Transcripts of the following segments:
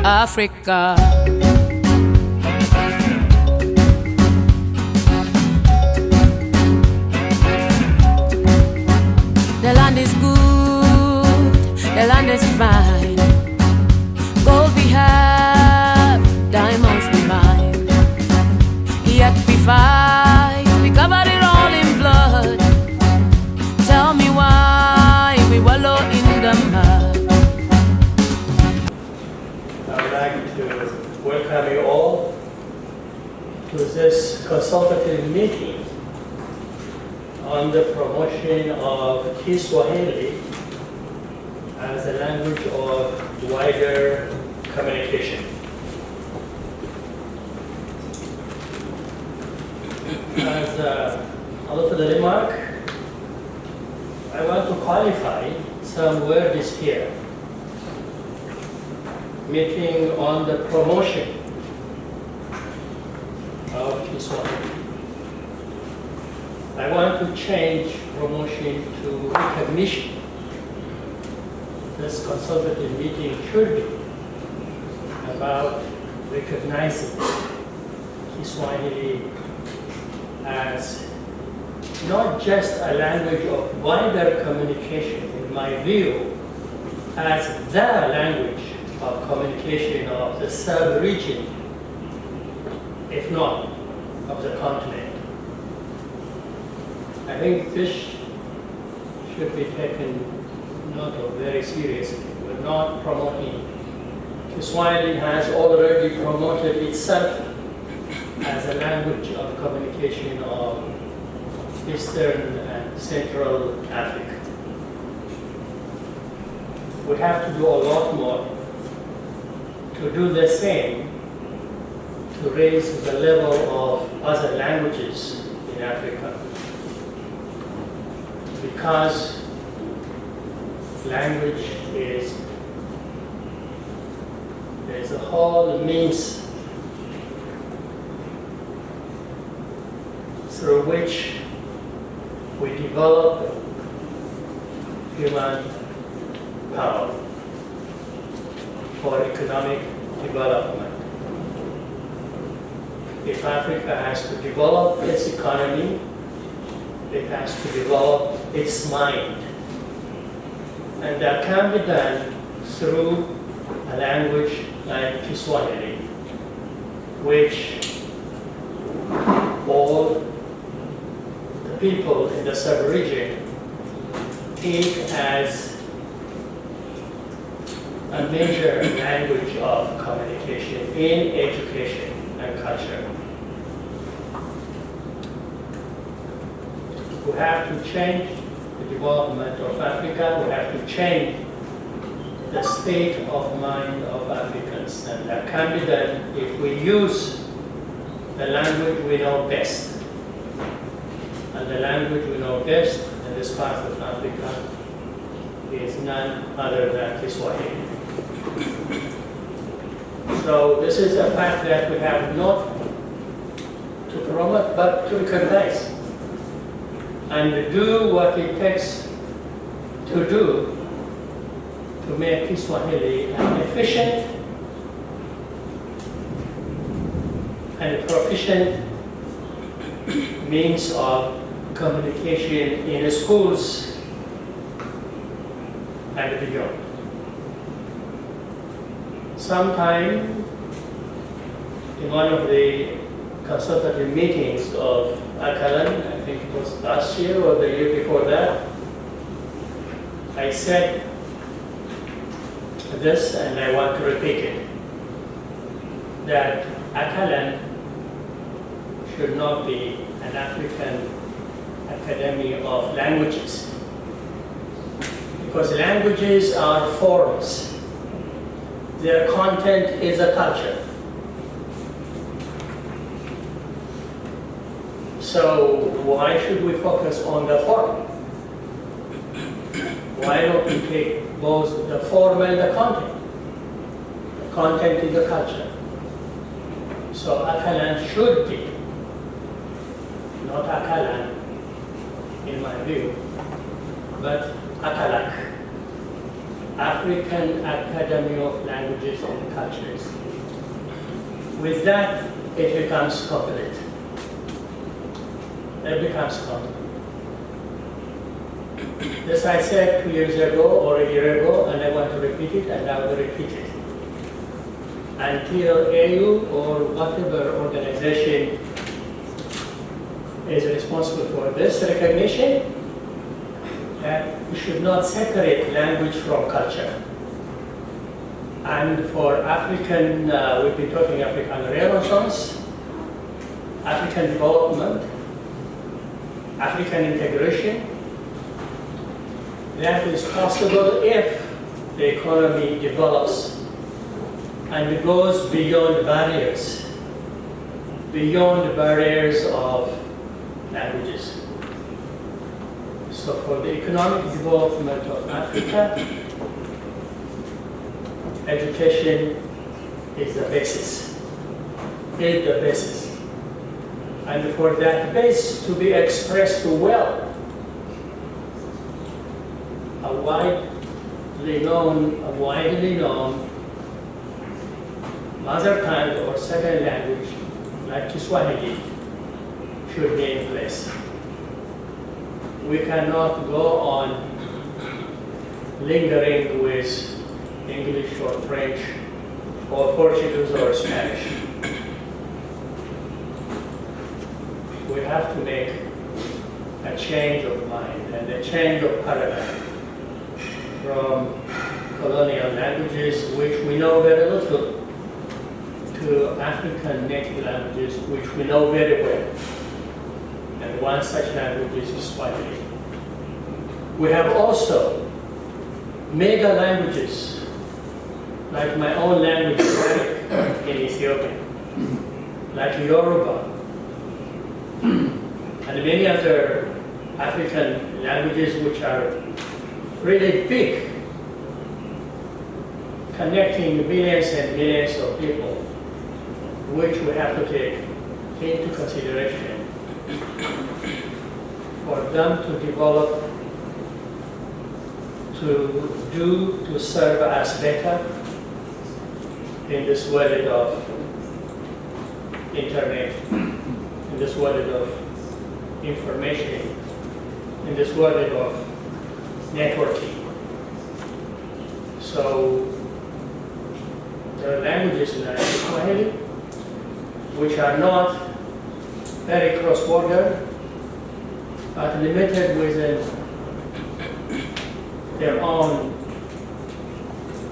Africa. The land is good, the land is fine. Gold we have, diamonds we mine. Yet we fight, we cover it all in blood. Tell me why we wallow in the mud. I would like to welcome you all to this consultative meeting on the promotion of Kiswahili as a language of wider communication. As a little remark, I want to qualify some words here. Meeting on the promotion of Kiswahili. I want to change promotion to recognition. This consultative meeting should be about recognizing Kiswahili as not just a language of wider communication, in my view, as the language of communication of the sub-region, if not of the continent. I think this should be taken note of very seriously. We're not promoting. Kiswahili has already promoted itself as a language of communication of Eastern and Central Africa. We have to do a lot more to do the same to raise the level of other languages in Africa. Because language is a whole means through which we develop human power for economic development. If Africa has to develop its economy, it has to develop its mind. And that can be done through a language like Kiswahili, which all the people in the sub-region take as a major language of communication in education and culture. We have to change the development of Africa. We have to change the state of mind of Africans. And that can be done if we use the language we know best. And the language we know best in this part of Africa is none other than Kiswahili. So this is a fact that we have not to promote, but to recognize and do what it takes to do to make Kiswahili an efficient and proficient means of communication in schools and beyond. Sometime in one of the consultative meetings of Akalan, I think it was last year or the year before that, I said this, and I want to repeat it, that Akalan should not be an African Academy of Languages, because languages are forms. Their content is a culture. So why should we focus on the form? Why don't we take both the form and the content? The content is the culture. So Akalan should be, not Akalan in my view, but Akalak. African Academy of Languages and Cultures. With that, it becomes complete. It becomes complete. This I said 2 years ago or a year ago, and I want to repeat it, and I will repeat it. Until AU or whatever organization is responsible for this recognition, that we should not separate language from culture. And for African, we've been talking African Renaissance, African development, African integration. That is possible if the economy develops and goes beyond barriers of languages. So for the economic development of Africa, education is the basis. And for that base to be expressed well, a widely known mother tongue or second language like Kiswahili should be in place. We cannot go on lingering with English or French or Portuguese or Spanish. We have to make a change of mind and a change of paradigm from colonial languages, which we know very little, to African native languages, which we know very well. And one such language is Swahili. We have also mega languages, like my own language, Arabic, in Ethiopia, like Yoruba, and many other African languages which are really big, connecting millions and millions of people, which we have to take into consideration for them to develop, to serve us better in this world of internet, in this world of information, in this world of networking. So there are languages like Swahili, which are not very cross-border, but limited within their own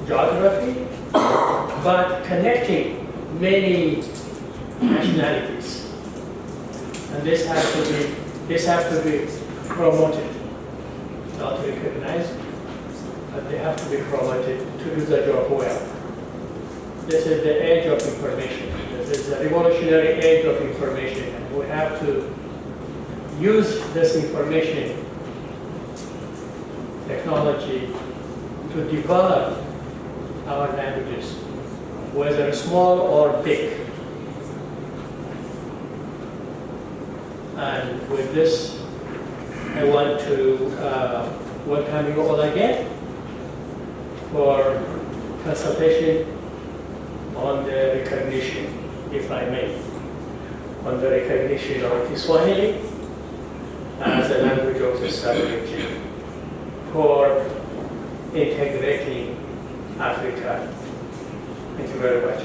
geography, but connecting many nationalities. And this has to be promoted, not recognized, but they have to be promoted to do the job well. This is the age of information. This is the revolutionary age of information, and we have to use this information technology to develop our languages, whether small or big. And with this, I want to welcome you all again for consultation on the recognition, if I may, on the recognition of Kiswahili as a language of the sub-region for integrating Africa. Thank you very much.